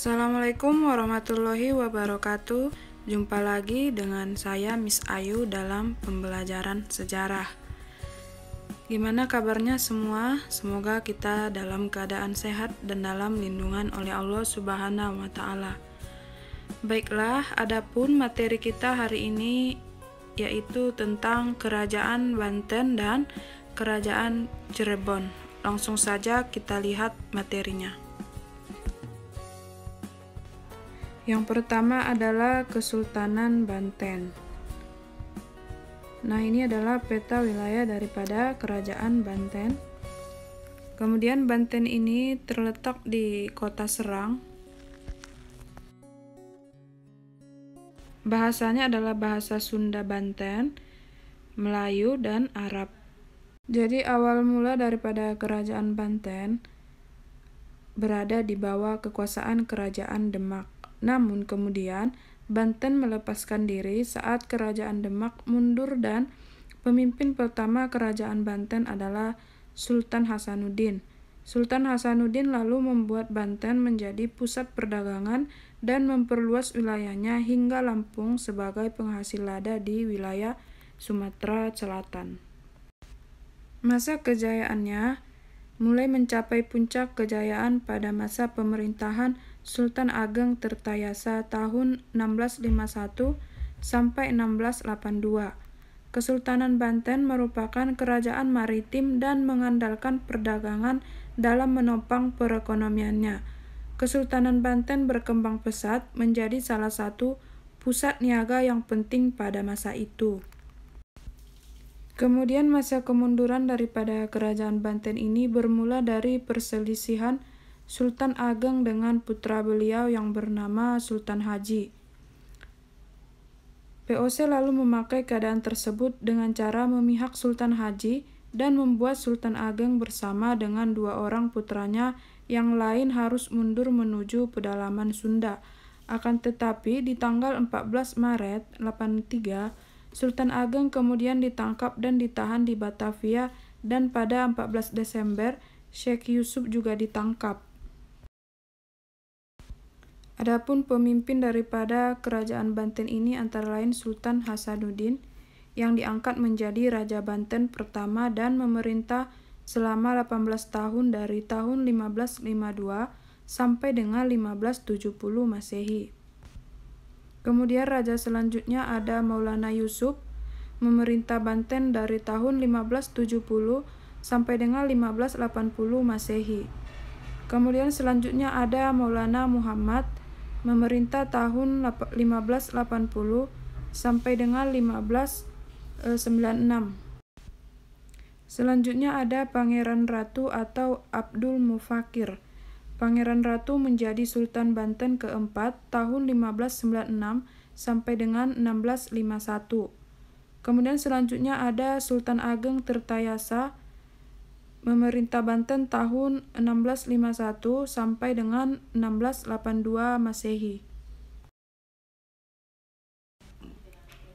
Assalamualaikum warahmatullahi wabarakatuh. Jumpa lagi dengan saya Miss Ayu dalam pembelajaran sejarah. Gimana kabarnya semua? Semoga kita dalam keadaan sehat dan dalam lindungan oleh Allah Subhanahu wa Ta'ala. Baiklah, adapun materi kita hari ini yaitu tentang Kerajaan Banten dan Kerajaan Cirebon. Langsung saja kita lihat materinya. Yang pertama adalah Kesultanan Banten. Nah, ini adalah peta wilayah daripada Kerajaan Banten. Kemudian Banten ini terletak di Kota Serang. Bahasanya adalah bahasa Sunda Banten, Melayu, dan Arab. Jadi awal mula daripada Kerajaan Banten berada di bawah kekuasaan Kerajaan Demak. Namun kemudian Banten melepaskan diri saat Kerajaan Demak mundur dan pemimpin pertama Kerajaan Banten adalah Sultan Hasanuddin. Sultan Hasanuddin lalu membuat Banten menjadi pusat perdagangan dan memperluas wilayahnya hingga Lampung sebagai penghasil lada di wilayah Sumatera Selatan. Masa kejayaannya mulai mencapai puncak kejayaan pada masa pemerintahan Sultan Ageng Tirtayasa tahun 1651 sampai 1682. Kesultanan Banten merupakan kerajaan maritim dan mengandalkan perdagangan dalam menopang perekonomiannya. Kesultanan Banten berkembang pesat menjadi salah satu pusat niaga yang penting pada masa itu. Kemudian masa kemunduran daripada Kerajaan Banten ini bermula dari perselisihan Sultan Ageng dengan putra beliau yang bernama Sultan Haji. POC lalu memakai keadaan tersebut dengan cara memihak Sultan Haji dan membuat Sultan Ageng bersama dengan dua orang putranya yang lain harus mundur menuju pedalaman Sunda. Akan tetapi di tanggal 14 Maret 83, Sultan Ageng kemudian ditangkap dan ditahan di Batavia, dan pada 14 Desember Syekh Yusuf juga ditangkap. Adapun pemimpin daripada Kerajaan Banten ini antara lain Sultan Hasanuddin yang diangkat menjadi Raja Banten pertama dan memerintah selama 18 tahun dari tahun 1552 sampai dengan 1570 Masehi. Kemudian raja selanjutnya ada Maulana Yusuf, memerintah Banten dari tahun 1570 sampai dengan 1580 Masehi. Kemudian selanjutnya ada Maulana Muhammad, memerintah tahun 1580 sampai dengan 1596. Selanjutnya ada Pangeran Ratu atau Abdul Mufakir. Pangeran Ratu menjadi Sultan Banten keempat tahun 1596 sampai dengan 1651. Kemudian selanjutnya ada Sultan Ageng Tirtayasa, memerintah Banten tahun 1651 sampai dengan 1682 Masehi.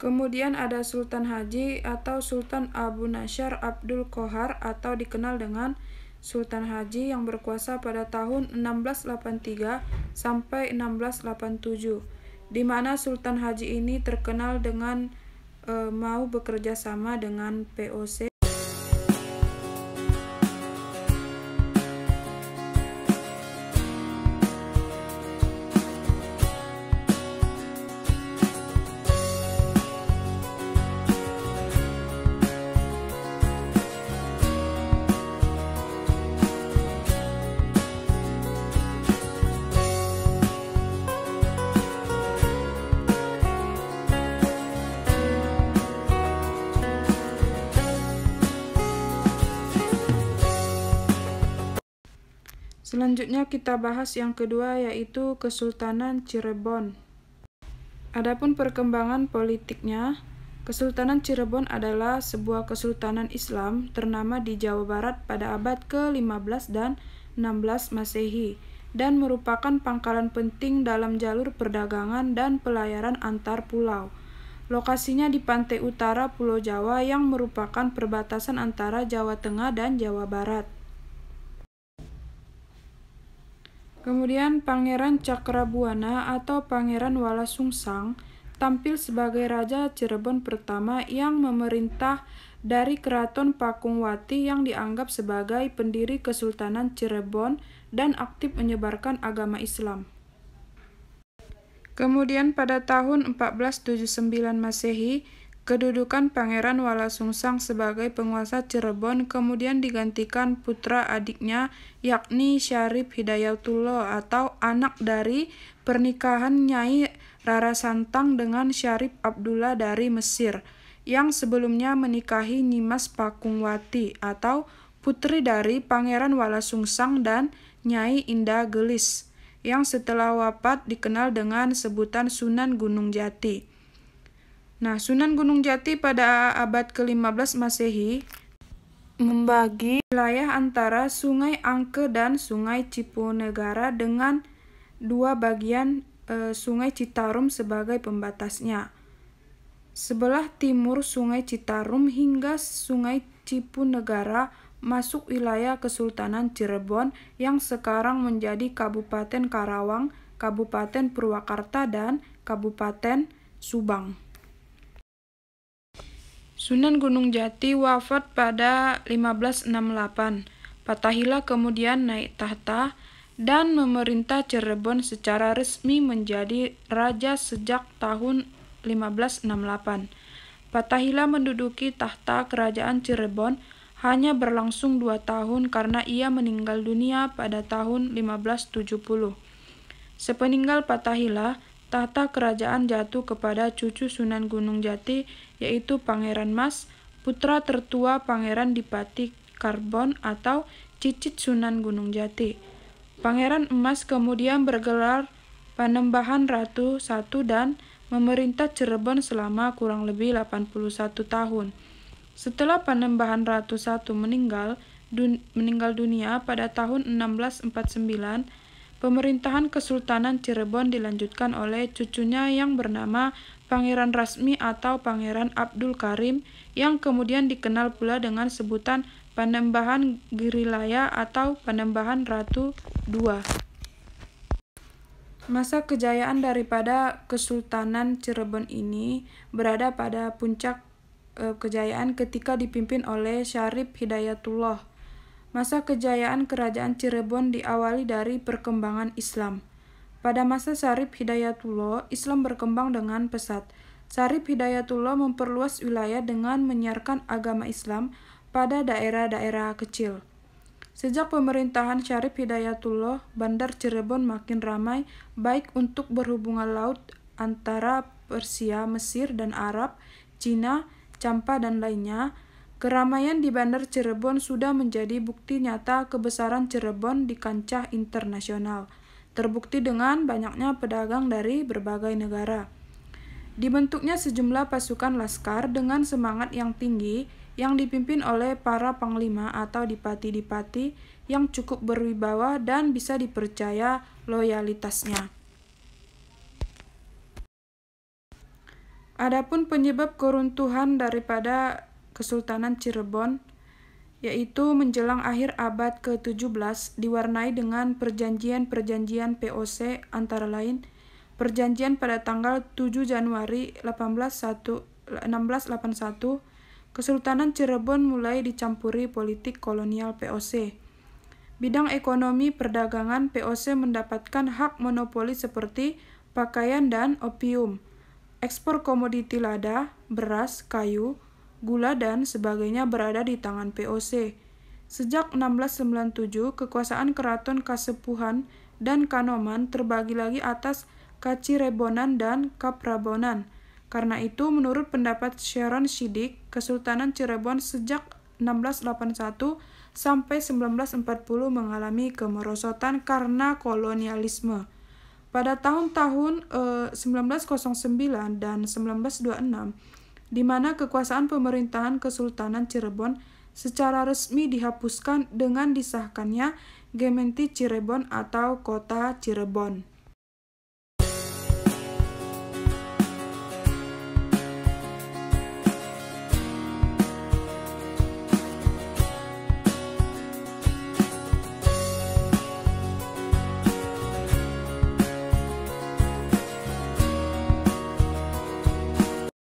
Kemudian ada Sultan Haji atau Sultan Abu Nasyar Abdul Qohar atau dikenal dengan Sultan Haji yang berkuasa pada tahun 1683 sampai 1687, di mana Sultan Haji ini terkenal dengan mau bekerja sama dengan POC. Selanjutnya kita bahas yang kedua yaitu Kesultanan Cirebon. Adapun perkembangan politiknya, Kesultanan Cirebon adalah sebuah kesultanan Islam ternama di Jawa Barat pada abad ke-15 dan 16 Masehi dan merupakan pangkalan penting dalam jalur perdagangan dan pelayaran antar pulau. Lokasinya di pantai utara Pulau Jawa yang merupakan perbatasan antara Jawa Tengah dan Jawa Barat. Kemudian Pangeran Cakrabuana atau Pangeran Walasungsang tampil sebagai Raja Cirebon pertama yang memerintah dari Keraton Pakungwati yang dianggap sebagai pendiri Kesultanan Cirebon dan aktif menyebarkan agama Islam. Kemudian pada tahun 1479 Masehi, kedudukan Pangeran Walasungsang sebagai penguasa Cirebon kemudian digantikan putra adiknya, yakni Syarif Hidayatullah atau anak dari pernikahan Nyai Rara Santang dengan Syarif Abdullah dari Mesir, yang sebelumnya menikahi Nyimas Pakungwati atau putri dari Pangeran Walasungsang dan Nyai Indah Gelis, yang setelah wafat dikenal dengan sebutan Sunan Gunung Jati. Nah, Sunan Gunung Jati pada abad ke-15 Masehi membagi wilayah antara Sungai Angke dan Sungai Cipunegara dengan dua bagian Sungai Citarum sebagai pembatasnya. Sebelah timur Sungai Citarum hingga Sungai Cipunegara masuk wilayah Kesultanan Cirebon yang sekarang menjadi Kabupaten Karawang, Kabupaten Purwakarta, dan Kabupaten Subang. Sunan Gunung Jati wafat pada 1568. Fatahillah kemudian naik tahta dan memerintah Cirebon secara resmi menjadi raja sejak tahun 1568. Fatahillah menduduki tahta kerajaan Cirebon hanya berlangsung 2 tahun karena ia meninggal dunia pada tahun 1570. Sepeninggal Fatahillah, tahta kerajaan jatuh kepada cucu Sunan Gunung Jati, yaitu Pangeran Mas, putra tertua Pangeran Dipati Karbon atau cicit Sunan Gunung Jati. Pangeran Emas kemudian bergelar Panembahan Ratu I dan memerintah Cirebon selama kurang lebih 81 tahun. Setelah Panembahan Ratu I meninggal dunia pada tahun 1649, pemerintahan Kesultanan Cirebon dilanjutkan oleh cucunya yang bernama Pangeran Rasmi atau Pangeran Abdul Karim, yang kemudian dikenal pula dengan sebutan Panembahan Girilaya atau Panembahan Ratu II. Masa kejayaan daripada Kesultanan Cirebon ini berada pada puncak kejayaan ketika dipimpin oleh Syarif Hidayatullah. Masa kejayaan kerajaan Cirebon diawali dari perkembangan Islam. Pada masa Syarif Hidayatullah, Islam berkembang dengan pesat. Syarif Hidayatullah memperluas wilayah dengan menyiarkan agama Islam pada daerah-daerah kecil. Sejak pemerintahan Syarif Hidayatullah, Bandar Cirebon makin ramai baik untuk berhubungan laut antara Persia, Mesir, dan Arab, Cina, Campa, dan lainnya. Keramaian di Bandar Cirebon sudah menjadi bukti nyata kebesaran Cirebon di kancah internasional, terbukti dengan banyaknya pedagang dari berbagai negara. Dibentuknya sejumlah pasukan laskar dengan semangat yang tinggi yang dipimpin oleh para panglima atau dipati-dipati yang cukup berwibawa dan bisa dipercaya loyalitasnya. Adapun penyebab keruntuhan daripada Kesultanan Cirebon, yaitu menjelang akhir abad ke-17, diwarnai dengan perjanjian-perjanjian POC, antara lain perjanjian pada tanggal 7 Januari 1681, Kesultanan Cirebon mulai dicampuri politik kolonial POC. Bidang ekonomi perdagangan, POC mendapatkan hak monopoli seperti pakaian dan opium. Ekspor komoditi lada, beras, kayu, gula, dan sebagainya berada di tangan POC. Sejak 1697, kekuasaan Keraton Kasepuhan dan Kanoman terbagi lagi atas Kacirebonan dan Kaprabonan. Karena itu, menurut pendapat Sharon Shiddiq, Kesultanan Cirebon sejak 1681 sampai 1940 mengalami kemerosotan karena kolonialisme. Pada tahun-tahun 1909 dan 1926, di mana kekuasaan pemerintahan Kesultanan Cirebon secara resmi dihapuskan dengan disahkannya Gemeenti Cirebon atau Kota Cirebon.